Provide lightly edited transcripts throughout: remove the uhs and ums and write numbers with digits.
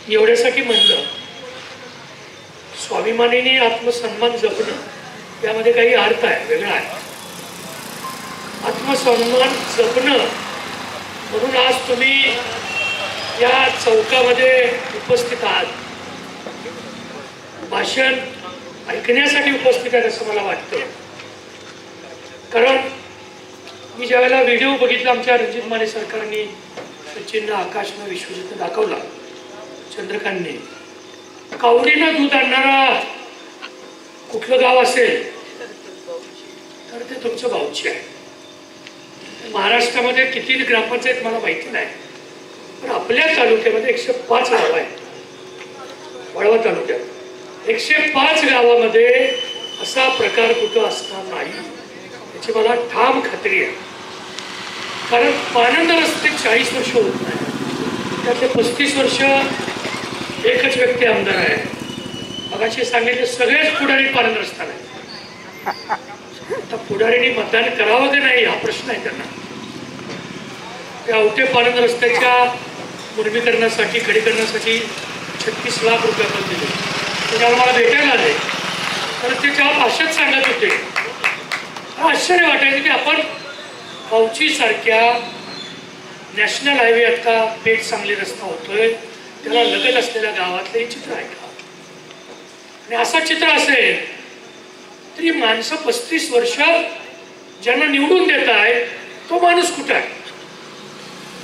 एवढ्यासाठी म्हणलं, स्वाभिमानीने आत्मसन्मान जपणं यामध्ये काही अर्थ आहे, वेगळा आहे. आत्मसन्मान जपणं म्हणून आज तुम्ही या चौकामध्ये उपस्थित आहात, भाषण ऐकण्यासाठी उपस्थित आहेत असं मला वाटतं. कारण मी ज्यावेळेला व्हिडिओ बघितला आमच्या रणजित माने सरकारने सचिननं आकाशनं विश्वजितनं दाखवला, चंद्रकांतने, कावडीनं दूध आणणारा कुठलं गाव असेल तर ते तुमचं बावची आहे. महाराष्ट्रामध्ये किती ग्रामपंचायत मला माहिती नाही, पण आपल्या तालुक्यामध्ये 105 गाव आहेत. वाळवा तालुक्यात 105 गावामध्ये असा प्रकार कुठं असणार नाही याची मला ठाम खात्री आहे. कारण पानंद रस्ते 40 वर्ष होत नाही, त्यातले 35 वर्ष एकच व्यक्ती आमदार आहे. मगाशी सांगितलं सगळेच पुढारी पानंद रस्ता नाही. आता पुढाऱ्यांनी मतदान करावं की नाही हा प्रश्न आहे त्यांना. त्या अवटे पानंद रस्त्याच्या मुर्मीकरणासाठी, खडीकरणासाठी 36 लाख रुपये आपण दिले. त्याच्यावर मला भेटायला आले तर ते ज्या भाषेत सांगत होते, आश्चर्य वाटायचं की आपण पावची सारख्या नॅशनल हायवे आता पेठ सांगली रस्ता होतोय, त्याला लगत असलेल्या गावातलं हे चित्र आहे का? आणि असं चित्र असेल तरी माणसं 35 वर्ष ज्यांना निवडून देत आहे तो माणूस कुठं आहे?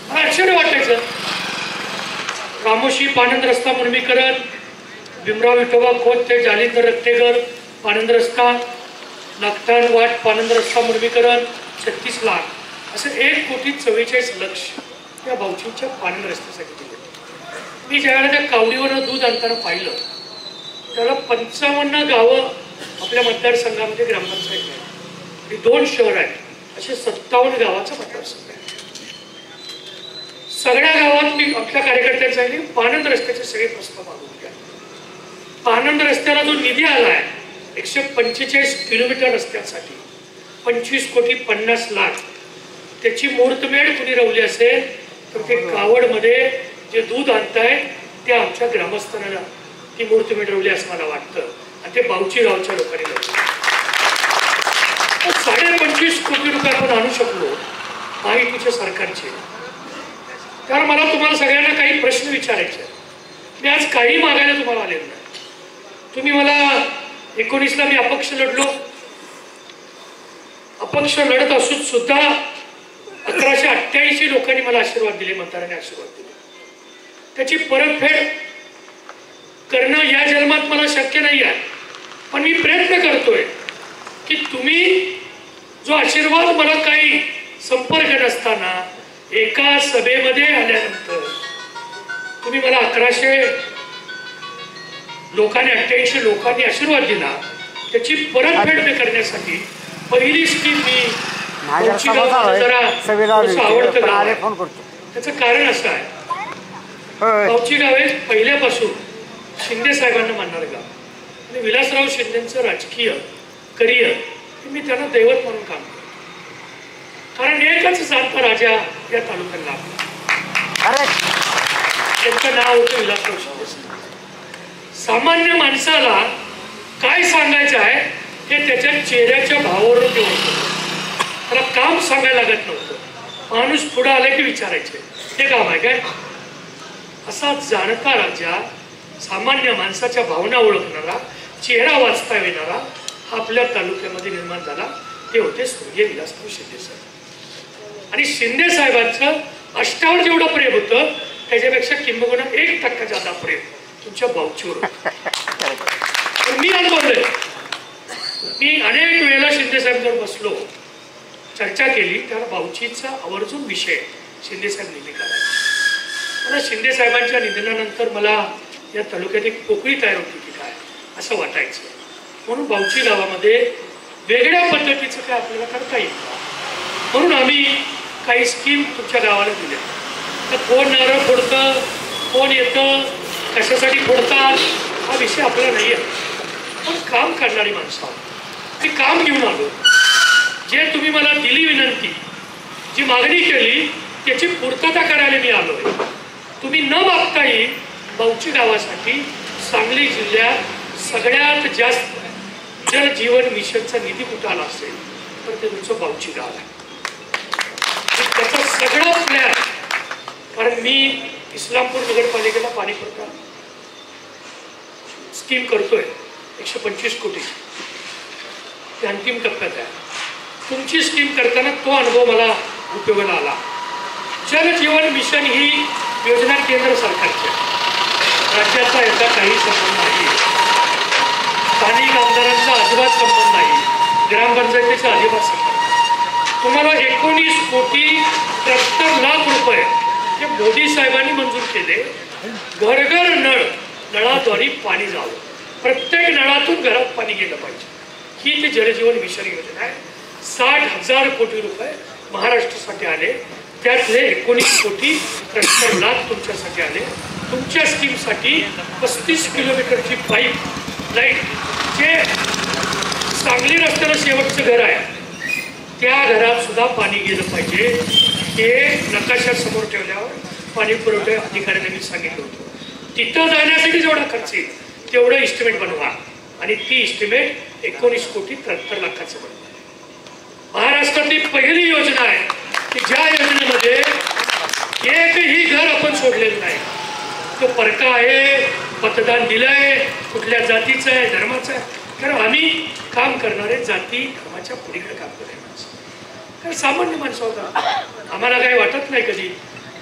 मला आश्चर्य वाटायचं. रामोशी पानंद रस्ता मुर्मीकरण, भीमराव विठोबा खोत ते जालिंदर रत्तेगर पानंद रस्ता, नागठाण वाट पानंद रस्ता मुर्मीकरण 36 लाख, असं 1,44,00,000 या भाऊचीच्या पानंद रस्त्यासाठी दिले. मी ज्यावेळेला त्या कावडीवरनं दूध आणताना पाहिलं त्याला 55 गावं आपल्या मतदारसंघामध्ये ग्रामपंचायत आहे आणि 2 शहर आहेत, असे 57 गावाचा मतदारसंघ आहे. सगळ्या गावात मी आपल्या कार्यकर्त्यांसाठी पानंद रस्त्याचे सगळे प्रस्ताव मागून घ्या. पानंद रस्त्याला जो निधी आला आहे 145 किलोमीटर रस्त्यासाठी 25,50,00,000, त्याची मुहूर्तमेढ कुणी रवली असेल तर ते कावडमध्ये जे दूध आणताय ते आमच्या ग्रामस्थांना ती मुहूर्तमेढ रवली असं मला वाटतं. आणि ते बावची गावच्या लोकांनी लावलं. 25.5 कोटी रुपये आपण आणू शकलो महायुतीच्या सरकारचे. कारण मला तुम्हाला सगळ्यांना काही प्रश्न विचारायचे. मी आज काही मागायला तुम्हाला आले नाही. तुम्ही मला 19ला मी अपक्ष लढलो, अपक्ष लढत असून सुद्धा 1188 लोकांनी मला आशीर्वाद दिले, मतदारांनी आशीर्वाद दिले. त्याची परतफेड करणं या जन्मात मला शक्य नाही आहे, पण मी प्रयत्न करतोय की तुम्ही जो आशीर्वाद मला काही संपर्क नसताना एका सभेमध्ये आल्यानंतर तुम्ही मला 1100 लोकांनी 88 लोकांनी आशीर्वाद दिला, त्याची परतफेड करण्यासाठी पहिली स्कीम मी आवडतं गाव. त्याचं कारण असं आहे, गावची गाव आहे पहिल्यापासून शिंदे साहेबांना मानणारं गाव आणि विलासराव शिंदेचं राजकीय करिअर मी त्यांना दैवत म्हणून काम करतो. कारण एकच जाणता राजा या तालुक्यात लाभला, त्यांचं नाव होतं विलासराव शिंदे. सामान्य माणसाला काय सांगायचं आहे हे त्याच्या चेहऱ्याच्या भावावरून ते ओळखतो. त्याला काम सांगायला लागत नव्हतं. माणूस पुढे आला की विचारायचे हे काम आहे काय. असा जाणता राजा, सामान्य माणसाच्या भावना ओळखणारा, चेहरा वाचता येणारा आपल्या तालुक्यामध्ये निर्माण झाला. ते होते स्वर्गीय विलासराव शिंदे साहेब. आणि शिंदे साहेबांचं अष्टावर जेवढं प्रेम होतं त्याच्यापेक्षा किंबहुना 1% जादा प्रेम तुमच्या भाऊचीवर. मी अनुभवलंय. मी अनेक वेळेला शिंदे साहेबांवर बसलो, चर्चा केली, त्याला भाऊचीचा आवर्जून विषय शिंदे साहेब नेहमी करायचे. मला शिंदे साहेबांच्या निधनानंतर मला या तालुक्यात एक पोकळी तयार होती की काय असं वाटायचं. म्हणून बावची गावामध्ये वेगळ्या पद्धतीचं काय आपल्याला करता येईल, म्हणून आम्ही काही स्कीम तुमच्या गावाला दिल्या. तर कोण नारळ फोडतं, कोण येतं, कशासाठी फोडतात हा विषय आपल्याला नाही आहे. पण काम करणारी माणसं ते काम घेऊन आलो. जे तुम्ही मला दिली विनंती, जी मागणी केली त्याची पूर्तता करायला मी आलोय. तुम्ही न मागताही बावची गावासाठी सांगली जिल्ह्यात सगळ्यात जास्त जल जीवन मिशनचा निधी कुठं आला असेल तर ते तुमचं बावची गाव आहे. त्याचा सगळा प्लॅन, कारण मी इस्लामपूर नगरपालिकेला पाणी पुरवठा स्कीम करतोय 125 कोटी, ते अंतिम टप्प्यात आहे. तुमची स्कीम करताना तो अनुभव मला उपयोगाला आला. जल जीवन मिशन ही योजना केंद्र सरकारची आहे, राज्याचा याचा काही संबंध नाही, स्थानिक आमदारांचा अजिबात संबंध नाही, ग्रामपंचायतीचा अजिबात संबंध नाही. तुम्हाला 19 कोटी 73 लाख रुपये हे मोदी साहेबांनी मंजूर केले. घरघर नळाद्वारे पाणी जावं, प्रत्येक नळातून घरात पाणी गेलं पाहिजे, ही ती जलजीवन मिशन योजना आहे. 60,000 कोटी रुपये महाराष्ट्रासाठी आले, त्यातले 19 कोटी 73 लाख तुमच्यासाठी आले. तुमच्या स्कीमसाठी 35 किलोमीटरची पाईप लाईन, जे सांगली रस्त्याला शेवटचं घर आहे त्या घरात सुद्धा पाणी गेलं पाहिजे, हे नकाशा समोर ठेवल्यावर पाणी पुरवठा अधिकाऱ्यांनी मी सांगितलं होतं. तिथं जाण्यासाठी जेवढा खर्च येईल तेवढं इस्टिमेट बनवा, आणि ती इस्टिमेट 19 कोटी 73 लाखाचं बनवा. महाराष्ट्रातली पहिली योजना आहे की ज्या योजनेमध्ये एकही घर आपण सोडलेलं नाही. तो परका आहे, मतदान दिलंय, कुठल्या जातीचं आहे, धर्माचं आहे, कारण आम्ही काम करणारे जाती धर्माच्या पलीकडे काम करणारे माणसं, कारण सामान्य माणसं होता. आम्हाला काही वाटत नाही कधी,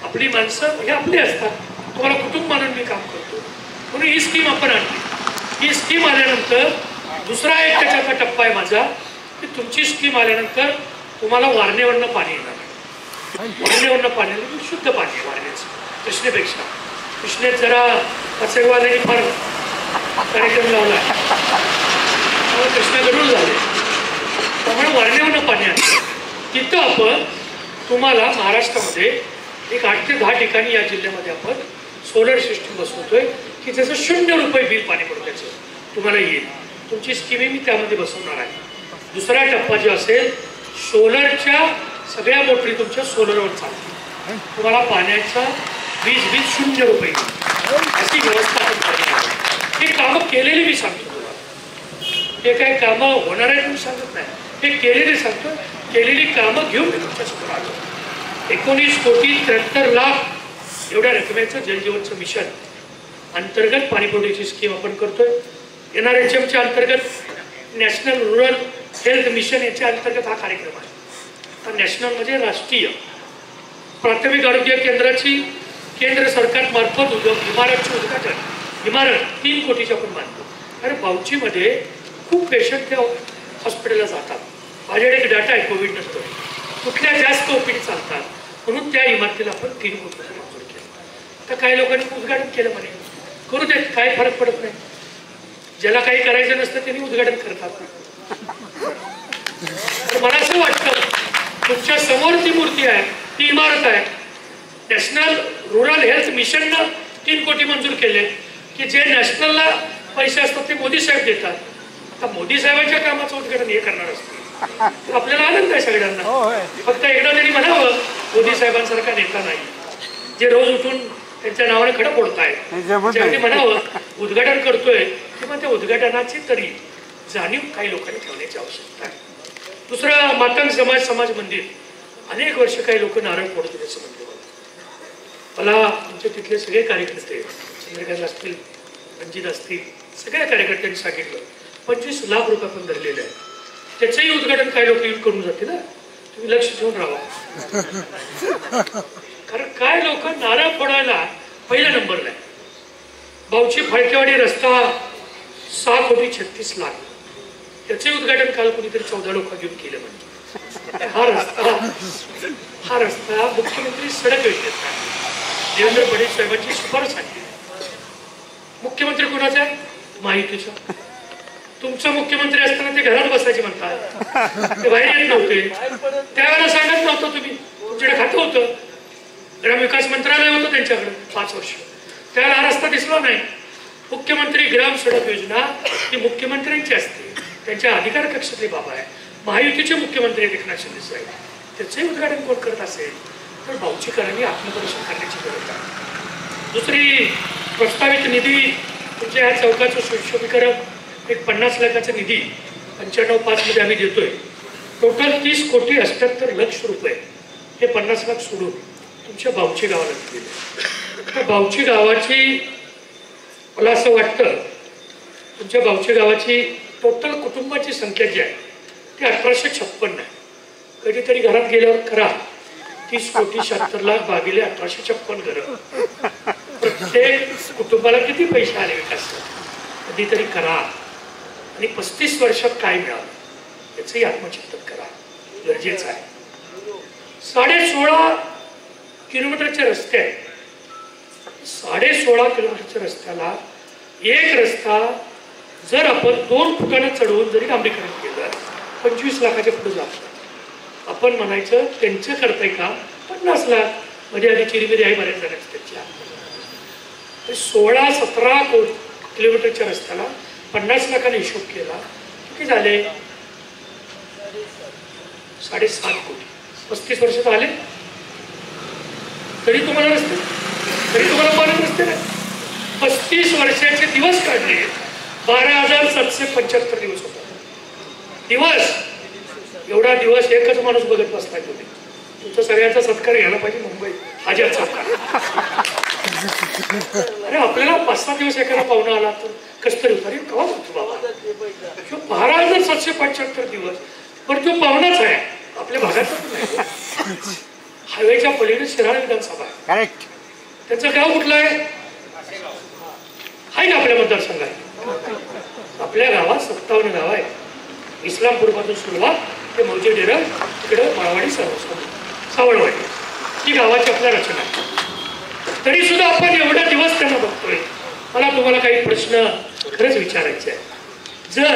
आपली माणसं हे आपली असतात. तुम्हाला कुटुंब मानून मी काम करतो म्हणून ही स्कीम आपण आणली. ही स्कीम आल्यानंतर दुसरा एक त्याच्याचा टप्पा आहे माझा, की तुमची स्कीम आल्यानंतर तुम्हाला वारणेवरनं पाणी येणार. वारणेवरनं पाणी शुद्ध पाणी आहे वारणेचं कृष्णेपेक्षा. कृष्णेत जरा पचेवाल्याने फार कार्यक्रम लावला, कृष्णा गडूळ झाले, त्यामुळे वारणेवरनं पाणी आहे. तिथं आपण तुम्हाला महाराष्ट्रामध्ये एक 8 ते 10 ठिकाणी या जिल्ह्यामध्ये आपण सोलर सिस्टीम बसवतोय की त्याचं 0 रुपये बिल पाणी पुरवठ्याचं तुम्हाला येईल. तुमची स्कीमही मी त्यामध्ये बसवणार आहे. दुसरा टप्पा जो असेल, सोलरच्या सगळ्या मोटरी तुमच्या सोलरवर चालतील, तुम्हाला पाण्याचा वीज 0 रुपये अशी व्यवस्था आपण करणार. हे कामं केलेली मी सांगतो तुम्हाला, हे काही कामं होणार आहेत मी सांगत नाही, हे केलेली सांगतो. केलेली कामं घेऊन मी तुमच्यासमोर आलो. 19 कोटी 73 लाख एवढ्या रकमेचं जलजीवनचं मिशन अंतर्गत पाणीपुरवठ्याची स्कीम आपण करतोय. NRHMच्या अंतर्गत नॅशनल रुरल हेल्थ मिशन याच्या अंतर्गत हा कार्यक्रम आहे. हा नॅशनल म्हणजे राष्ट्रीय प्राथमिक आरोग्य केंद्राची केंद्र सरकारमार्फत इमारतचे उद्घाटन, इमारत 3 कोटीची आपण मानतो. कारण बावचीमध्ये खूप पेशंट त्या हॉस्पिटलला जातात. माझ्याकडे एक डाटा आहे कोविड नंतर कुठल्या जास्त ओपीडी चालतात, म्हणून त्या इमारतीला आपण 3 कोटी मंजूर केलं. तर काही लोकांनी उद्घाटन केलं म्हणे, करू देत, काय फरक पडत नाही. ज्याला काही करायचं नसतं त्यांनी उद्घाटन करतात. तर मला असं वाटतं तुमच्या समोर ती मूर्ती आहे, ती इमारत आहे. नॅशनल रुरल हेल्थ मिशननं 3 कोटी मंजूर केले की जे नॅशनलला पैसे असतात ते मोदी साहेब देतात. आता मोदी साहेबांच्या कामाचं उद्घाटन हे करणार असतं, आपल्याला आनंद आहे सगळ्यांना. फक्त एकदा तरी म्हणावं, मोदी साहेबांसारखा नेता नाही जे रोज उठून त्यांच्या नावाने खडं फोडतायत. ज्यावेळी म्हणावं उद्घाटन करतोय किंवा त्या उद्घाटनाची तरी जाणीव काही लोकांनी ठेवण्याची आवश्यकता आहे. दुसरं मातंग समाज मंदिर, अनेक वर्ष काही लोक नारळ फोडत होते त्याचं मंदिर. मला आमचे तिथले सगळे कार्यकर्ते, चंद्रकांत असतील, रणजित असतील, सगळ्या कार्यकर्त्यांनी सांगितलं 25 लाख रुपये आपण धरलेले आहे. त्याचंही उद्घाटन काही लोक येऊन करून जाते ना, तुम्ही लक्ष ठेवून राहा. कारण काय लोक नारळ फोडायला पहिल्या नंबरला आहे. बावची फळकेवाडी रस्ता 6 कोटी 36 लाख, त्याचे उद्घाटन काल कोणीतरी 14 लोक घेऊन केलं. म्हणजे हा रस्ता मुख्यमंत्री सडक योजनेत देवेंद्र फडणवीस साहेबांची शिफारस आहे. मुख्यमंत्री कोणाचा आहे? माहितीचा. तुमचा मुख्यमंत्री असताना ते घरात बसायचे म्हणतात, ते बाहेर येत नव्हते. त्यावेळेला सांगत नव्हतं तुम्ही, तुमच्याकडे खातं होतं, ग्रामविकास मंत्रालय होतं त्यांच्याकडे 5 वर्ष, त्यावेळेला हा रस्ता दिसला नाही. मुख्यमंत्री ग्राम सडक योजना ही मुख्यमंत्र्यांची असते, त्यांच्या अधिकार कक्षातली बाब आहे. महायुतीचे मुख्यमंत्री एकनाथ शिंदे साहेब, त्याचंही उद्घाटन कोण करत असेल तर बावचीकरांनी आत्मपरीक्षण करण्याची गरज आहे. दुसरी प्रस्तावित निधी तुमच्या ह्या चौकाचं सुशोभीकरण एक 50 लाखाचा निधी 95-5 मध्ये आम्ही देतोय. टोटल 30,78,00,000 हे 50 लाख सोडून तुमच्या बावची गावाला दिले. तर बावची गावाची मला असं वाटतं तुमच्या बावची गावाची टोटल कुटुंबाची संख्या जी आहे ती 1856 आहे. कधीतरी घरात गेल्यावर करा 30,76,00,000 भागिले 1856 घरं. प्रत्येक कुटुंबाला किती पैसे आले विकास कधीतरी करा आणि 35 वर्षात काय मिळालं याचंही आत्मचिंतन करा गरजेचं आहे. 16.5 किलोमीटरचे रस्ते आहेत. 16.5 किलोमीटरच्या रस्त्याला एक रस्ता जर आपण 2 फुटानं चढवून जरी डांबरीकरण केलं 25 लाखाच्या पुढे जातो. आपण म्हणायचं त्यांचं करताय का 50 लाख मध्ये आधी चिरीमिरी आहे बऱ्याच जणांची त्यांच्या. 16-17 किलोमीटरच्या रस्त्याला 50 लाखाने हिशोब केला किती झाले 7.5 कोटी. 35 वर्षात आले तरी तुम्हाला रस्ते तरी तुम्हाला पाणी नसते ना. 35 वर्षाचे दिवस काढले 12,775 दिवस होता. दिवस एवढा दिवस एकच माणूस बघत बसलाय तुम्ही. तुमचा सगळ्यांचा सत्कार घ्यायला पाहिजे मुंबई हाजी सत्कार. अरे आपल्याला 5-6 दिवस एखादा पाहुणा आला तर कस तरी होता. अरे कवा होतो बाबा 12,775 दिवस पण तो पाहुणाच आहे आपल्या भागात नाही. हायवेच्या पलीकडे शिराळा विधानसभा आहे. त्याचं गाव कुठलं आहे ना आपल्या मतदारसंघात. आपल्या गावात 57 गाव आहे. इस्लामपूर पासून सुरुवात ते मौजे डेरा तिकडं माळवाडी सावळवाडी ही गावाची आपल्या रचना आहे. तरी सुद्धा आपण एवढा दिवस त्यांना बघतोय. मला तुम्हाला काही प्रश्न खरंच विचारायचे आहे. जर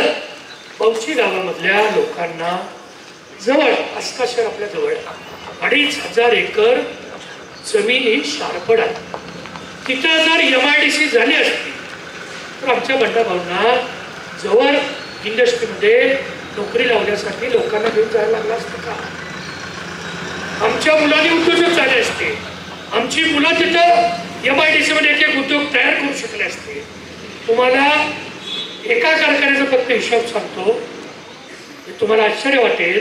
बावची गावामधल्या लोकांना जवळ आसका शहर आपल्या जवळ 2,500 एकर जमीन ही शारपड आहे. तिथं जर MIDC झाली असती तर आमच्या बंडाभाऊंना जवळ इंडस्ट्रीमध्ये नोकरी लावण्यासाठी लोकांना घेऊन जायला लागला असतं का. आमच्या मुलांनी उद्योजक झाले असते. आमची मुलं तिथं MIDC मध्ये एक उद्योग तयार करू शकले असते. तुम्हाला एका कारखान्याचा फक्त हिशोब सांगतो तुम्हाला आश्चर्य वाटेल.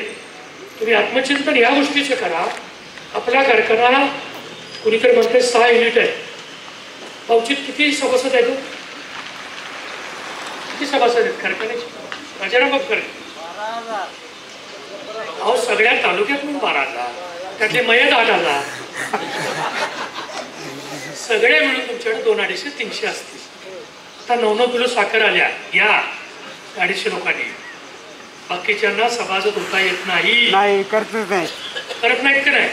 तुम्ही आत्मचिंतन या गोष्टीचं करा. आपला कारखाना कुणीतरी म्हणते 6 युनिट आहे. बावचीत किती सभासद आहेत किती सभासद आहेत कारखान्याचे राजाराम बापकर अहो सगळ्या तालुक्यात म्हणून 12,000 त्यातले मयत 8,000 सगळे मिळून तुमच्याकडे 200-250-300 असतील. आता 9-9 किलो साखर आल्या घ्या 250 लोकांनी. बाकीच्यांना सभासद होता येत नाही करत नाहीत का नाही.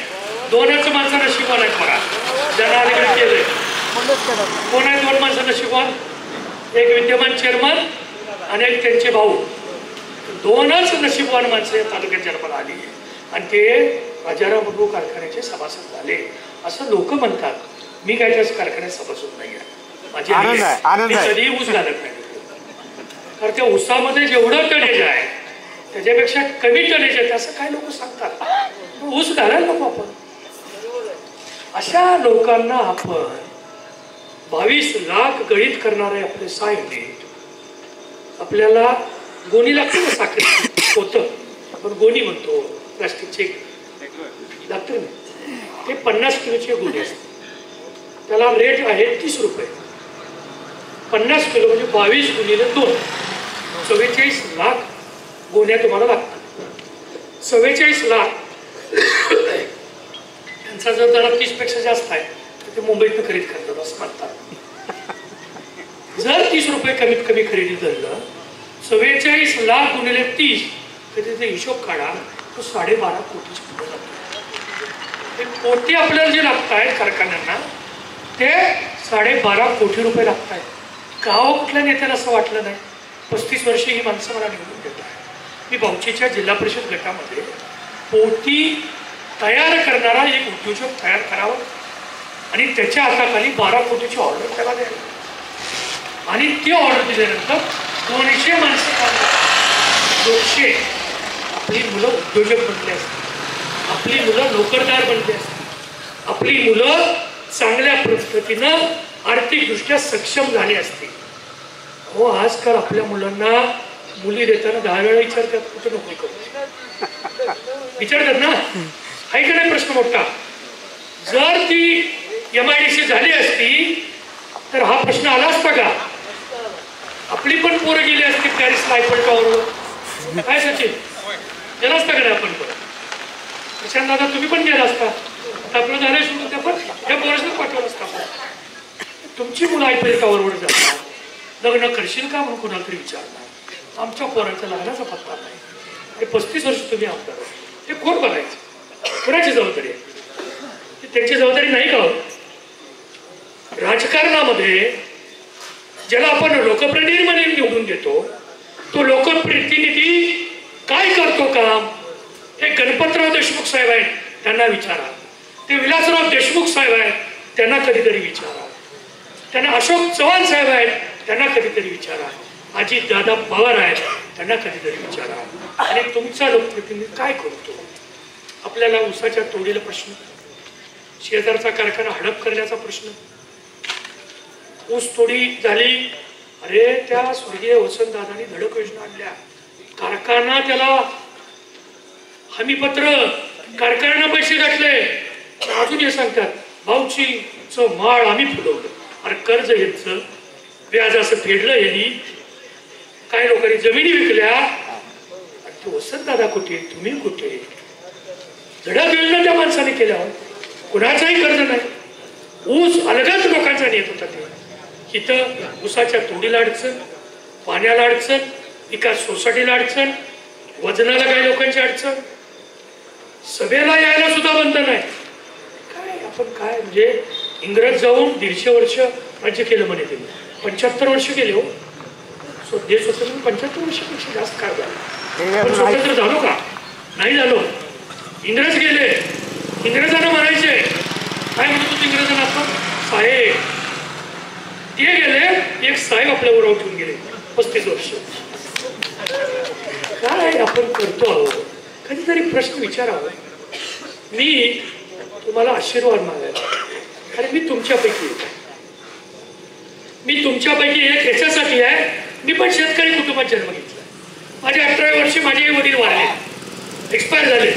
2च माणसं नशिबान आहेत बघा ज्यांना अलीकडे केलंय. कोण आहे 2 माणसं नशिबान. एक विद्यमान चेअरमन आणि एक त्यांचे भाऊ. 2च नशिबवान माणसं या तालुक्यात जन्माला आली आणि ते राजाराम बापू कारखान्याचे सभासद झाले असं लोक म्हणतात. मी काय त्याच कारखान्यात सभासद नाही आहे. माझी कधी ऊस घालत नाही. कारण त्या ऊसामध्ये जेवढं टनेज आहे त्याच्यापेक्षा कमी टनेज आहे असं काय लोक सांगतात. ऊस घालायला नको आपण. अशा लोकांना आपण 22 लाख गळीत करणारे आपले 6 युनिट. आपल्याला गोणी लागते ना साखर होतं आपण गोणी म्हणतो प्लास्टिकचे लागते ना ते 50 किलोचे गोणी असते. त्याला रेट आहे 30 रुपये. 50 किलो म्हणजे 22 गुणिले 2 44 लाख गोण्या तुम्हाला लागतात. 44 लाख त्यांचा जर दर 30पेक्षा जास्त आहे तर ते मुंबईतनं खरेदी करतात असं म्हणतात. जर 30 रुपये कमीत कमी खरेदी धरलं 44 लाख गुणिले 30 तर त्याचा हिशोब काढा तो 12.5 कोटीच्या पुढे जातो. ते कोटी आपल्याला जे लागत आहेत कारखान्यांना ते 12.5 कोटी रुपये लागत आहेत. गाव कुठल्या नेत्याला असं वाटलं नाही. 35 वर्षे ही माणसं मला निवडून देत आहे. मी बावचीच्या जिल्हा परिषद गटामध्ये पोती तयार करणारा एक उद्योजक तयार करावा आणि त्याच्या हाताखाली 12 कोटीची ऑर्डर त्याला द्यावी आणि ती ऑर्डर दिल्यानंतर 200 माणसं 200 आपली मुलं उद्योजक बनले असतील. आपली मुलं नोकरदार बनले असतील. आपली मुलं चांगल्या पद्धतीनं आर्थिकदृष्ट्या सक्षम झाले असते. हो, आजकाल आपल्या मुलांना मुली देताना 10 वेळा विचारतात, कुठे नोकरी करू विचारतात ना, आहे का नाही प्रश्न मोठा. जर ती MIDC झाली असती तर हा प्रश्न आला असता का? आपली पण पोरं गेली असती पॅरिसला आयफेल टॉवरवर. काय सचिन, गेला असता का नाही आपण पण? प्रशांत दादा तुम्ही पण गेला असता. आपलं झालं सोडून त्या पण त्या पोरांना पाठवलं असतं. तुमची मुलं आयफेल टॉवरवर जातात, लग्न करशील का म्हणून कोणाला तरी विचारणार. आमच्या पोरांचा लग्नाचा पत्ता नाही. आणि 35 वर्ष तुम्ही आमदार, ते कोण बघायचं? कोणाची जबाबदारी आहे? त्यांची जबाबदारी नाही का? राजकारणामध्ये ज्याला आपण लोकप्रतिनिधी म्हणून निवडून देतो, तो लोकप्रतिनिधी काय करतो काम, हे गणपतराव देशमुख साहेब आहेत, त्यांना विचारा. ते विलासराव देशमुख साहेब आहेत, त्यांना कधीतरी विचारा. त्यांना अशोक चव्हाण साहेब आहेत, त्यांना कधीतरी विचारा. अजित दादा पवार आहेत, त्यांना कधीतरी विचारा. आणि तुमचा लोकप्रतिनिधी काय करतो? आपल्याला ऊसाच्या तोडीला प्रश्न, शेजारचा कारखाना हडप करण्याचा प्रश्न, ऊस तोडी झाली, अरे त्या स्वर्गीय वसंतदादांनी धडक योजना आणल्या, कारखाना त्याला हमीपत्र, कारखान्याला पैसे घातले. अजून हे सांगतात भाऊची माळ आम्ही फुलवलं. अरे कर्ज यांचं व्याज असं फेडलं यांनी, काही लोकांनी जमिनी विकल्या. ते वसंतदादा कुठे, तुम्ही कुठे? धडक योजना त्या माणसाने केल्या. कुणाचाही कर्ज नाही, ऊस अलगच लोकांचा नेत होता. ते इथं ऊसाच्या तोडीला अडचण, पाण्याला अडचण, विकास सोसायटीला अडचण, वजनाला काही लोकांची अडचण, सभेला यायला सुद्धा बंधन आहे. काय आपण काय म्हणजे इंग्रज जाऊन 150 वर्ष राज्य केलं म्हणे. त्यांनी 75 वर्ष केले. हो, देश स्वतंत्र 75 वर्षापेक्षा जास्त काय झालं. पण स्वतंत्र झालो का? नाही झालो. इंग्रज गेले, इंग्रजांना म्हणायचे, काय म्हणत होते इंग्रजांना आपण? साहेब. ते गेले, एक साहेब आपल्यावर उठून गेले 35 वर्ष. काय आपण करतो आहोत? कधीतरी प्रश्न विचारावा. मी तुम्हाला आशीर्वाद मागायला, अरे मी तुमच्यापैकी एक ह्याच्यासाठी आहे. मी पण शेतकरी कुटुंबात जन्म घेतला. माझे 18व्या वर्षी माझे वडील वारले, एक्सपायर झाले.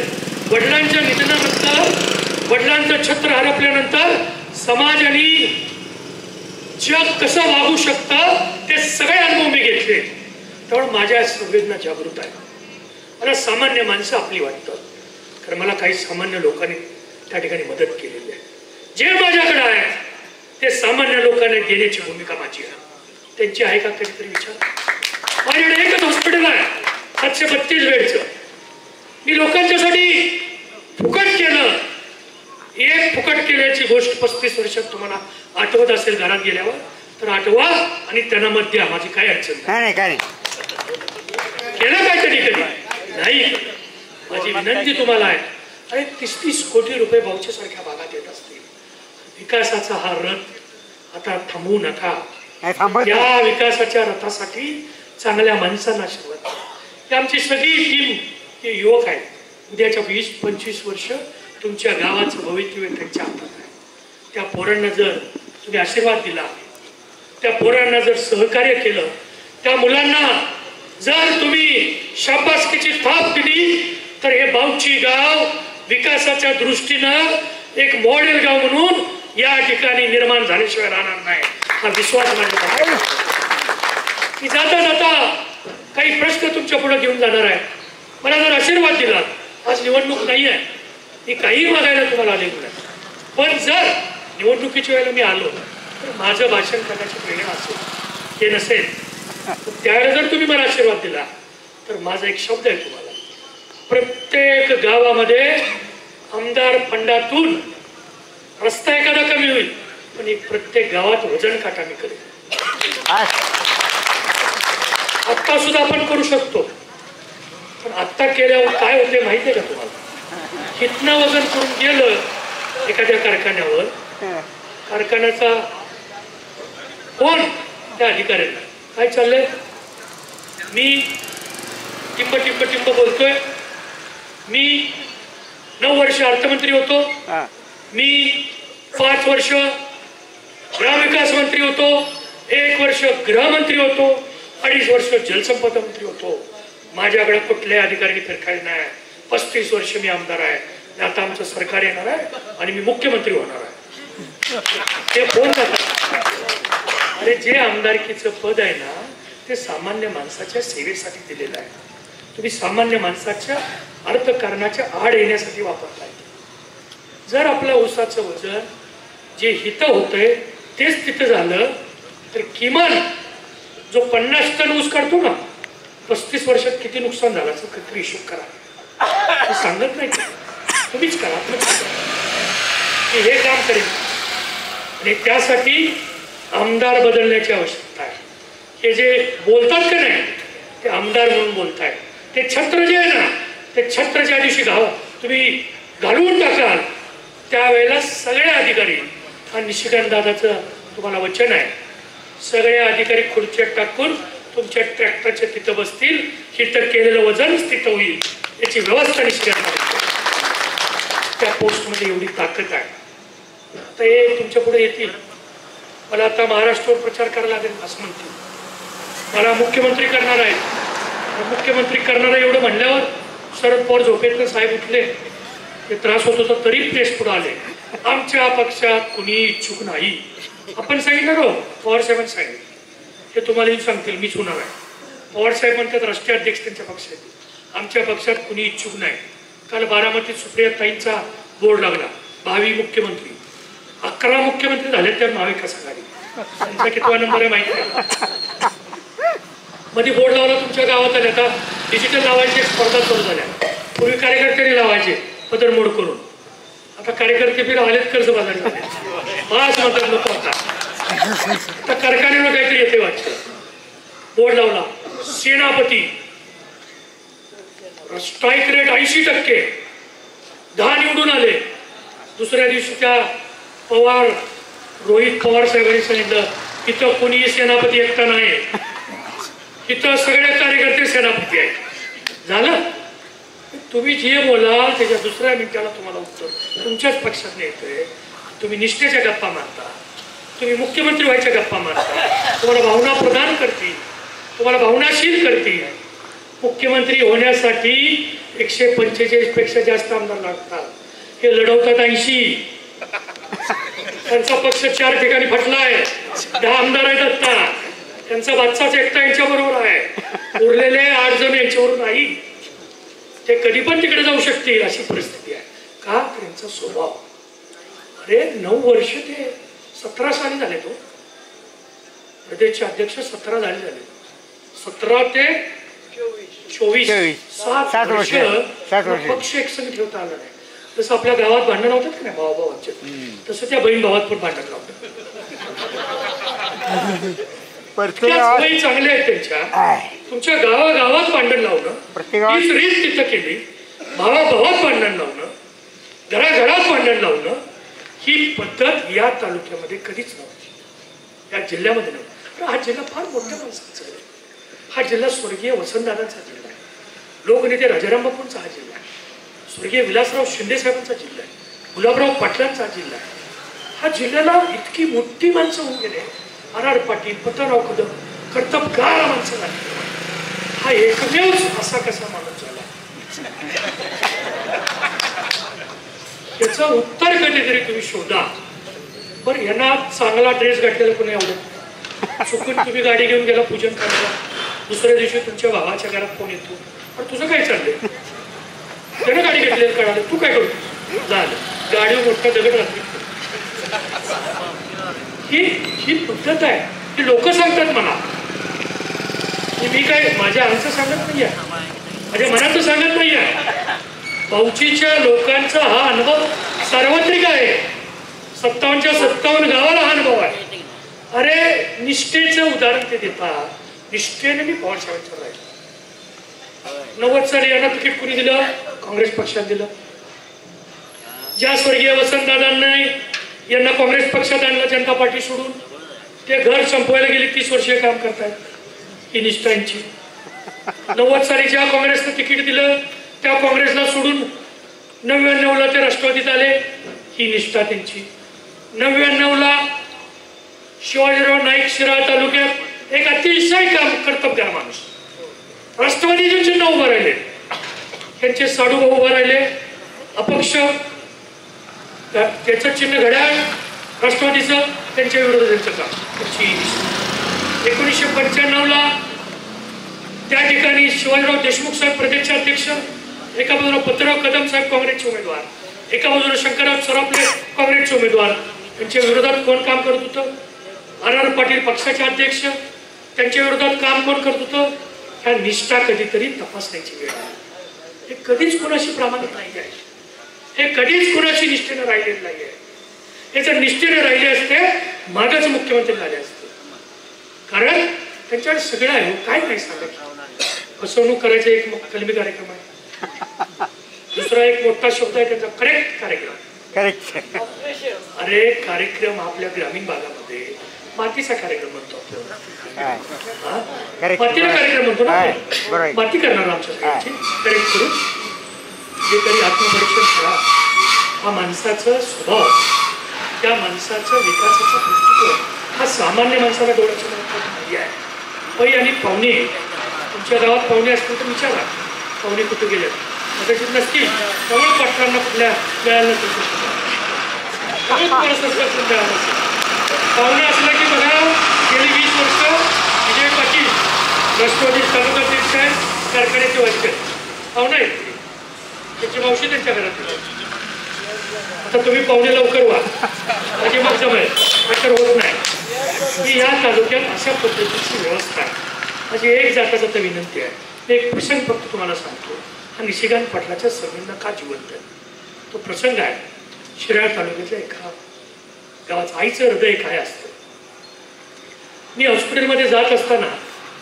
वडिलांच्या निधनानंतर, वडिलांचं छत्र हरपल्यानंतर समाज आणि जग कसं वागू शकतं ते सगळे अनुभव मी घेतले. त्यामुळे माझ्या संवेदना जागृत आहे. मला सामान्य माणसं आपली वाटतं, कारण मला काही सामान्य लोकांनी त्या ठिकाणी मदत केलेली आहे. जे माझ्याकडे आहे ते सामान्य लोकांना देण्याची भूमिका माझी आहे. त्यांची आहे का कधीतरी विचार? माझ्याकडे एकच हॉस्पिटल आहे 732 बेडचं. मी लोकांच्यासाठी फुकट केलं. एक फुकट केल्याची गोष्ट 35 वर्षात तुम्हाला आठवत असेल घरात गेल्यावर तर आठवा आणि त्यांना मत द्या. माझी काय अडचण नाही. केलं काय कधी नाही. माझी विनंती तुम्हाला आहे, अरे 30-30 कोटी रुपये भाऊच्या सारख्या भागात येत असतील. विकासाचा हा रथ आता थांबवू नका. या विकासाच्या रथासाठी चांगल्या माणसांना आशीर्वाद. ही आमची सगळी टीम, हे युवक आहेत. उद्याच्या 20-25 वर्ष तुमच्या गावाचं भवितव्य त्यांच्या हातात आहे. त्या पोरांना जर तुम्ही आशीर्वाद दिला, त्या पोरांना जर सहकार्य केलं, त्या मुलांना जर तुम्ही शाबासकीची थाप दिली, तर हे बावची गाव विकासाच्या दृष्टीनं एक मॉडेल गाव म्हणून या ठिकाणी निर्माण झाल्याशिवाय राहणार नाही. हा विश्वास माझ्या. मी जाता जाता काही प्रश्न तुमच्या पुढे घेऊन जाणार आहे. मला जर आशीर्वाद दिला, आज निवडणूक नाही आहे, मी काही मागायला तुम्हाला आलेलो नाही. पण जर निवडणुकीच्या वेळेला मी आलो तर माझं भाषण करण्याची प्रेरणा असेल, हे नसेल, त्यावेळेला जर तुम्ही मला आशीर्वाद दिला तर माझा एक शब्द आहे तुम्हाला, प्रत्येक गावामध्ये आमदार फंडातून रस्ता एखादा कमी होईल, पण एक प्रत्येक गावात वजन काटा मी करेन. आत्ता सुद्धा आपण करू शकतो, पण आत्ता केल्यावर काय होते माहिती आहे का तुम्हाला? कितना वजन करून गेलं एखाद्या कारखान्यावर, कारखान्याचा कोण त्या अधिकाऱ्यांना काय चाललंय, मी टिंब टिंब टिंब बोलतोय, मी 9 वर्ष अर्थमंत्री होतो, मी 5 वर्ष ग्रामविकास मंत्री होतो, 1 वर्ष गृहमंत्री होतो, 2.5 वर्ष जलसंपदा मंत्री होतो. माझ्याकडे कुठल्याही अधिकारी फिरकायचे नाही. 35 वर्ष मी आमदार आहे. आता आमचं सरकार येणार आहे आणि मी मुख्यमंत्री होणार आहे. ते फोन जातात. अरे जे आमदारकीचं पद आहे ना ते सामान्य माणसाच्या सेवेसाठी दिलेलं आहे. तुम्ही सामान्य माणसाच्या अर्थकारणाच्या आड येण्यासाठी वापरताय. जर आपलं ऊसाचं वजन जे हित होतंय तेच तिथं झालं तर किमान जो 50 टन ऊस काढतो ना 35 वर्षात किती नुकसान झालं असं काहीतरी हिशोब करा. सांगत नाही तुम्हीच करा. हे काम करेल आणि त्यासाठी आमदार बदलण्याची आवश्यकता आहे. हे जे बोलतात का नाही ते आमदार म्हणून बोलताय. ते छत्र जे आहे ना ते छत्र ज्या दिवशी तुम्ही घालवून टाकाल त्यावेळेला सगळे अधिकारी हा निशिकांत दादाचं तुम्हाला वचन आहे. सगळे अधिकारी खुर्च्यात टाकून तुमच्या ट्रॅक्टरच्या तिथं बसतील. हिथं केलेलं वजनच तिथं होईल याची व्यवस्था निशिकांत त्या पोस्टमध्ये एवढी ताकद आहे. आता हे तुमच्या पुढे येतील. मला आता महाराष्ट्रावर प्रचार करायला लागेल असं म्हणतील. मला मुख्यमंत्री करणार आहे. मुख्यमंत्री करणार आहे एवढं म्हणल्यावर शरद पवार झोपेतनं साहेब उठले. ते त्रास होत होता तरी प्रेस पुढे आले. आमच्या पक्षात कुणी इच्छुक नाही. आपण सांगितलं हो पवार साहेबांनी सांगितलं. हे तुम्हाला सांगतील मीच होणार आहे. पवार साहेब म्हणतात राष्ट्रीय अध्यक्ष त्यांच्या पक्षात आमच्या पक्षात कुणी इच्छुक नाही. काल बारामतीत सुप्रिया ताईंचा बोर्ड लागला. भावी मुख्यमंत्री 11 मुख्यमंत्री झाले त्या महाविकास आघाडी. त्यांचा कितवा नंबर आहे माहिती आहे. मध्ये बोर्ड लावला तुमच्या गावात आले. आता डिजिटल लावायची स्पर्धा सुरू झाल्या. पूर्वी कार्यकर्त्यांनी लावायचे पदर मोड करून. आता कार्यकर्ते फिर आलेत कर्ज बाजारी झाले. मास म्हणतात नको आता. आता कारखान्यानं काहीतरी येते वाटतं. बोर्ड लावला सेनापती स्ट्राईक रेट 80%. 10 निवडून आले. दुसऱ्या दिवशी त्या रोहित पवार साहेबांनी सांगितलं इथं कोणी सेनापती एकटा नाही. इथं सगळे कार्यकर्ते सेनापती आहेत. झालं. तुम्ही जे बोला त्याच्या दुसऱ्या मिनिटाला तुम्हाला उत्तर तुमच्याच पक्षात येतोय. तुम्ही निष्ठेच्या गप्पा मारता. तुम्ही मुख्यमंत्री व्हायच्या गप्पा मारता. तुम्हाला भावना प्रदान करतील. तुम्हाला भावनाशील करतील. मुख्यमंत्री होण्यासाठी 145 पेक्षा जास्त आमदार लागतात. हे लढवतात 80. त्यांचा पक्ष 4 ठिकाणी फटलाय. 10 आमदार आहेत आता. त्यांचा बादशाच एकटा यांच्या बरोबर आहे. उरलेले 8 जण यांच्याबरोबर नाही. ते कधी पण तिकडे जाऊ शकतील अशी परिस्थिती आहे. का त्यांचा स्वभाव. अरे 9 वर्ष ते 17 साली झाले. तो प्रदेशचे अध्यक्ष 17 झाले. 17 ते 24 7 वर्ष पक्ष एकसंग ठेवता आला नाही. तसं आपल्या गावात भांडण होतात का नाही भावाभावांचे तसं त्या बहीण भावात पण भांडण लावतात. सवयी चांगल्या आहेत त्यांच्या. तुमच्या गावागावात भांडण लावणं हीच रीत तिथं केली. भावाभावात भांडण लावणं घराघरात भांडण लावणं ही पद्धत या तालुक्यामध्ये कधीच नव्हती. या जिल्ह्यामध्ये नव्हती. हा जिल्हा फार मोठ्या माणसांचा आहे. हा जिल्हा स्वर्गीय वसंतदादांचा जिल्हा आहे. लोकनेते राजाराम बापूंचा हा जिल्हा आहे. स्वर्गीय विलासराव शिंदे साहेबांचा जिल्हा आहे. गुलाबराव पाटलांचा जिल्हा आहे. हा जिल्ह्याला इतकी मोठी माणसं होऊन गेले. आर पाटील पतराव कदम कर्तबगार माणसं झाली. हा एकमेव असा कसा माणूस झाला याचं उत्तर कधीतरी तुम्ही शोधा. पण यांना चांगला ड्रेस घातलेला कोणी आवडत. चुकून तुम्ही गाडी घेऊन गेला पूजन करायला. दुसऱ्या दिवशी तुमच्या भावाच्या घरात फोन येतो पण तुझं काय चाललंय. त्यानं गाडी घेतलेलं कळालं तू काय करतो. झालं गाडीवर मोठा दगड राहते. ही पद्धत आहे. ही लोक सांगतात मला. मी काय माझ्या अंगचं सांगत नाही आहे. माझ्या मनाचं सांगत नाही आहे. बावचीच्या लोकांचा हा अनुभव सार्वत्रिक आहे. 57च्या 57 गावाला हा अनुभव आहे. अरे निष्ठेचं उदाहरण ते देतात. निष्ठेने मी पवार साहेबांचं राहिलो. 90 साली यांना तिकीट कुणी दिलं. काँग्रेस पक्षात दिलं. ज्या स्वर्गीय वसंतदादांना यांना काँग्रेस पक्षात आणलं जनता पार्टी सोडून ते घर संपवायला गेले. 30 वर्षीय काम करतायत. ही निष्ठा यांची. 90 साली ज्या काँग्रेसनं तिकीट दिलं त्या काँग्रेसला सोडून 99ला ते राष्ट्रवादीत आले. ही निष्ठा त्यांची. 99ला शिवाजीराव नाईक शिराळा तालुक्यात एक अतिशय कर्तबगार माणूस. राष्ट्रवादीचे चिन्ह उभं राहिले, त्यांचे साडूभाऊ उभं राहिले अपक्ष, त्याचं चिन्ह घड्याळ राष्ट्रवादीचं, त्यांच्या विरोधात त्यांचं काम. 1995 त्या ठिकाणी शिवाजीराव देशमुख साहेब प्रदेशाध्यक्ष, एका बाजूला पत्रराव कदम साहेब काँग्रेसचे उमेदवार, एका बाजूला शंकरराव सराफले काँग्रेसचे उमेदवार. त्यांच्या विरोधात कोण काम करत होतं? आर पाटील पक्षाचे अध्यक्ष, त्यांच्या विरोधात काम कोण करत होतं? ह्या निष्ठा कधीतरी तपासण्याची वेळ आहे. हे कधीच कोणाशी प्रामाणिक नाही आहे, हे कधीच कोणाशी निष्ठेने राहिलेलं नाही आहे. हे जर निष्ठेने राहिले असते मागच मुख्यमंत्री झाले असते. कारण त्यांच्याकडे सगळं आहे, काय नाही सांगायचं. फसवणूक करायचा एक कलमी कार्यक्रम आहे, दुसरा एक मोठा शब्द आहे त्यांचा करेक्ट कार्यक्रम. अरे कार्यक्रम आपल्या ग्रामीण भागामध्ये मातीचा कार्यक्रम म्हणतो आपल्याला, मातीचा कार्यक्रम म्हणतो ना, माती करणार आमच्या सगळ्यांची करेक्ट करून जे काही आत्मपरीक्षण करा. हा माणसाचा स्वभाव, त्या माणसाचा विकासाचा दृष्टिकोन हा सामान्य माणसाला डोळ्याच्या नाही आहे. पै आणि पाहुणे, तुमच्या गावात पाहुणे असतील तर विचारा, पाहुणे कुठे गेले? कदाचित नसतील, त्यामुळे पाटलांना कुठल्या मिळालं पाहुणे असलं की बघा, गेली 20 वर्ष विजय पाटील राष्ट्रवादी तालुकाध्यक्ष आहेत, कारखान्याचे वैद्य पाहुणे आहेत, त्याची मावशी त्यांच्या घरात. आता तुम्ही पाहुणे लवकर व्हा, माझी मग जमेल, लवकर होत नाही की या तालुक्यात अशा पद्धतीची व्यवस्था आहे. माझी एक जाता जाता विनंती आहे, एक प्रसंग फक्त तुम्हाला सांगतो. हा निशिकांत पाटलाच्या सगळ्यांना का जिवंत आहे तो प्रसंग आहे. शिराळा तालुक्यातल्या एका गावात आईचं हृदय काय असतं. मी हॉस्पिटलमध्ये जात असताना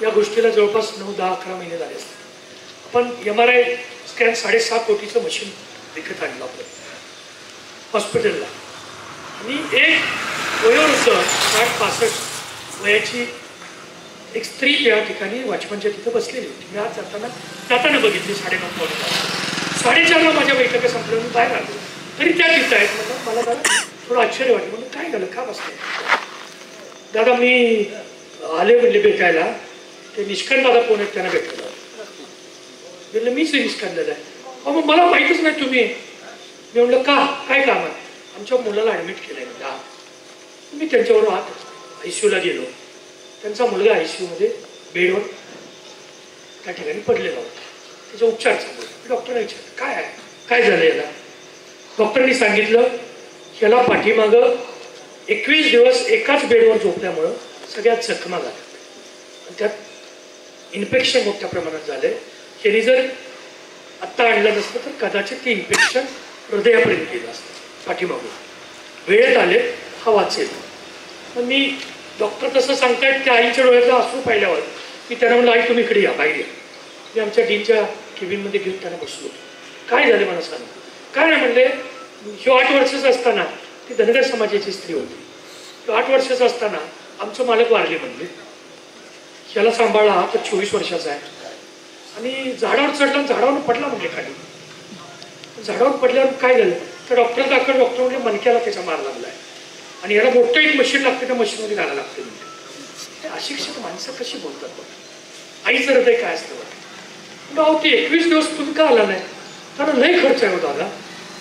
या गोष्टीला जवळपास 9, 10, 11 महिने झाले असतात. आपण MRI स्कॅन 6.5 कोटीचं मशीन विकत आणलं आपण हॉस्पिटलला, आणि एक वयोवृद्ध 60-65 वयाची एक स्त्री त्या ठिकाणी वॉचमनच्या तिथं बसलेली होती. मी आज जाताना बघितली 9:30 4:30 माझ्या बैठका संपल्या, मी बाहेर आलो तरी त्या तिथं आहेत. म्हणलं मला जरा थोडं आश्चर्य वाटलं, म्हणून काय झालं, का बसले? दादा मी आले म्हणले भेटायला, ते निष्कांत दादा कोण आहेत त्यांना भेटलं. म्हणलं मीच निष्कांत दादा आहे. मग मला माहीतच नाही तुम्ही. मी म्हणलं का, काय काम आहे? आमच्या मुलाला ॲडमिट केलं आहे. म्हणलं मी त्यांच्याबरोबर आत ICUला गेलो. त्यांचा मुलगा ICUमध्ये बेडवर त्या ठिकाणी पडलेला होता, त्याचा उपचार चालू होता. डॉक्टरने विचारलं काय आहे, काय झालं याला? डॉक्टरनी सांगितलं याला पाठीमागं 21 दिवस एकाच बेडवर झोपल्यामुळं सगळ्यात जखमा झाल्या आणि त्यात इन्फेक्शन मोठ्या प्रमाणात झालंय. यांनी जर आत्ता आणलं नसतं तर कदाचित ते इन्फेक्शन हृदयापर्यंत गेलं असतं पाठीमागून. वेळेत आले, हा वाचेल. मग मी डॉक्टर तसं सांगतायत त्या आईच्या डोळ्यातलं अश्रू पाहिल्यावर मी त्यांना म्हणलं आई तुम्ही इकडे या, बाहेर या. मी आमच्या डीनच्या केबिनमध्ये घेऊन त्यांना बसलो. काय झाले मला सांग. काय नाही म्हणले, ह्यो 8 वर्षाचा असताना ती धनगर समाजाची स्त्री होती. 8 वर्षाचा असताना आमचं मालक वारले म्हणले. ह्याला सांभाळला हा तर 24 वर्षाचा आहे आणि झाडावर चढला, झाडावर पडला म्हणजे खाली. झाडावर पडल्यावर काय झालं तर डॉक्टर म्हणले मणक्याला त्याचा मार लागलाय आणि याला मोठं एक मशीन लागते, त्या मशीनमध्ये घालायला लागते. म्हणजे अशिक्षित माणसं कशी बोलतात बघा. आईचं हृदय काय असतं बघा. अहो ते 21 दिवस तुम्ही का आला नाही? कारण लई खर्च आहे होता आला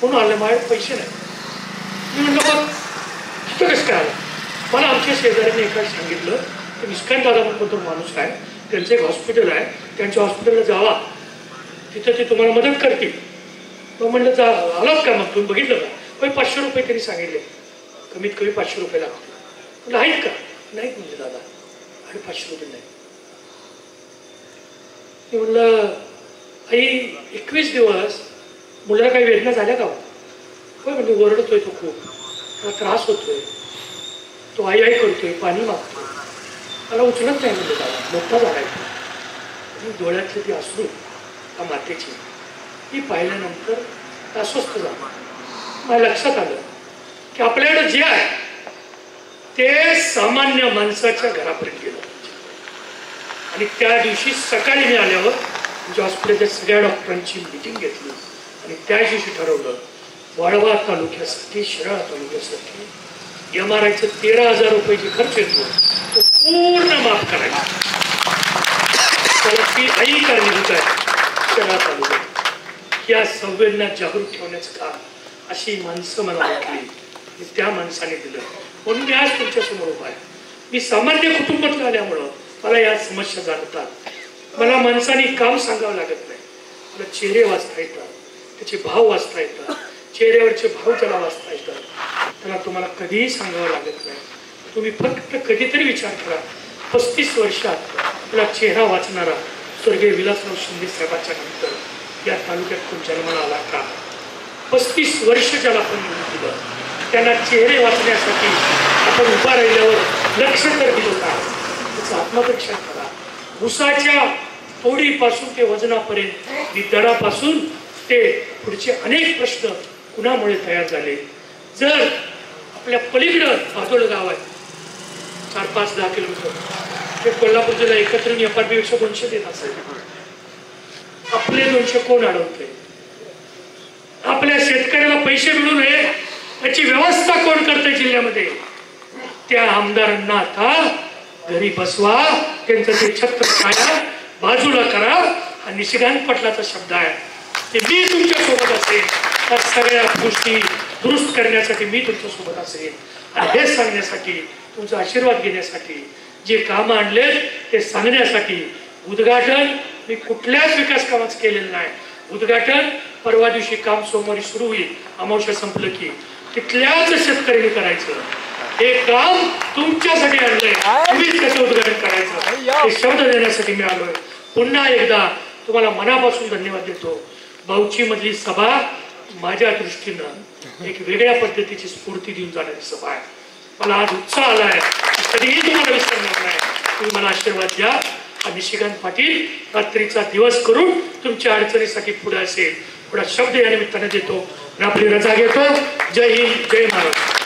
म्हणून आलं, माझ्याकडे पैसे नाही. मी म्हणलं बघ तिथं कसं काय आलं? मला आमच्या शेजाऱ्यांनी एकाच सांगितलं की निष्कांत दादा म्हणून तो माणूस आहे, त्यांचं एक हॉस्पिटल आहे, त्यांच्या हॉस्पिटलला जावा, तिथं ते तुम्हाला मदत करतील. मग म्हणलं जा, आलात का? मग तुम्ही बघितलं का? पण 500 रुपये त्यांनी सांगितले, कमीत कमी 500 रुपये लागतील. म्हणलं आहेत का? नाहीत म्हणजे दादा, आणि 500 रुपये नाही. मी म्हणलं आई 21 दिवस मुलाला काही वेदना झाल्या का? होय म्हणजे ओरडतोय तो, खूप त्याला त्रास होतोय, तो आई आई करतोय, पाणी मागतोय, मला उचलत नाही म्हणजे दादा, मोठा झाला आहे. आणि डोळ्यातली ती अश्रू त्या मातेची ती पाहिल्यानंतर अस्वस्थ झालं. मला लक्षात आलं की आपल्याकडे जे आहे ते सामान्य माणसाच्या घरापर्यंत गेलं. आणि त्या दिवशी सकाळी मी आल्यावर म्हणजे हॉस्पिटलच्या सगळ्या डॉक्टरांची मीटिंग घेतली आणि त्या दिवशी ठरवलं वाळवा तालुक्यासाठी, शिराळा तालुक्यासाठी MRIचं 13,000 रुपये जे खर्च येतो तो पूर्ण माफ करायचा. त्याला ती आई कारणीभूत आहे शहरात तालुक्यात. या संवेदना जागृत ठेवण्याचं काम अशी माणसं मला वाटली, त्या माणसाने दिलं. म्हणून मी आज तुमच्या समोर उभा आहे. मी सामान्य कुटुंबातून आल्यामुळं मला या समस्या जाणतात. मला माणसाने काम सांगावं लागत नाही. मला चेहरे वाचता येतात, त्याचे भाव वाचता येतात, चेहऱ्यावरचे भाव त्याला वाचता येतात. त्याला तुम्हाला कधीही सांगावं लागत नाही. तुम्ही फक्त कधीतरी विचार करा, 35 वर्षात आपला चेहरा वाचणारा स्वर्गीय विलासराव शिंदे साहेबांच्या नंतर या तालुक्यात कोण जन्माला आला का? 35 वर्ष ज्याला आपण निवडून दिलं, त्यांना चेहरे वाचण्यासाठी आपण उभा राहिल्यावर लक्ष तर दिलं का? त्याचं आत्मपरीक्षण करा. ऊसाच्या तोडीपासून ते वजनापर्यंत, दरापासून ते पुढचे अनेक प्रश्न कुणामुळे तयार झाले. जर आपल्या पलीकडं भादोळ गाव आहे 4-5-10 किलोमीटर, ते कोल्हापूर जिल्हा एकत्र FRP पेक्षा 200 देत असेल. आपले 200 कोण अडवते? आपल्या शेतकऱ्याला पैसे मिळू नये याची व्यवस्था कोण करते जिल्ह्यामध्ये? त्या आमदारांना आता घरी बसवा, त्यांचं ते छत्र छाया बाजूला करा. हा निशिकांत पाटलाचा शब्द आहे. ते मी तुमच्या सोबत असेल, त्या सगळ्या गोष्टी दुरुस्त करण्यासाठी मी तुमच्या सोबत असेल. आणि हे सांगण्यासाठी, तुमचा आशीर्वाद घेण्यासाठी, जे काम आणले ते सांगण्यासाठी. उद्घाटन मी कुठल्याच विकास कामाचं केलेलं नाही. उद्घाटन परवा दिवशी काम सोमवारी सुरू होईल, अमावस्या संपलं की तिथल्याच शेतकऱ्यांनी करायचं. हे काम तुमच्यासाठी आणलंय, तुम्हीच कसं उद्घाटन करायचं हे शब्द देण्यासाठी मी आलोय. पुन्हा एकदा तुम्हाला मनापासून धन्यवाद देतो. बाऊची मधली सभा माझ्या दृष्टीनं एक वेगळ्या पद्धतीची स्फूर्ती देऊन जाणारी सभा आहे. मला आज उत्साह आलाय, कधीही तुम्हाला विसरणार नाही. तुम्ही मला आशीर्वाद द्या. आणि निशिकांत पाटील रात्रीचा दिवस करून तुमच्या अडचणीसाठी पुढे असेल. थोडा शब्द या निमित्ताने देतो आणि आपली रजा घेतो. जय हिंद, जय महाराष्ट्र.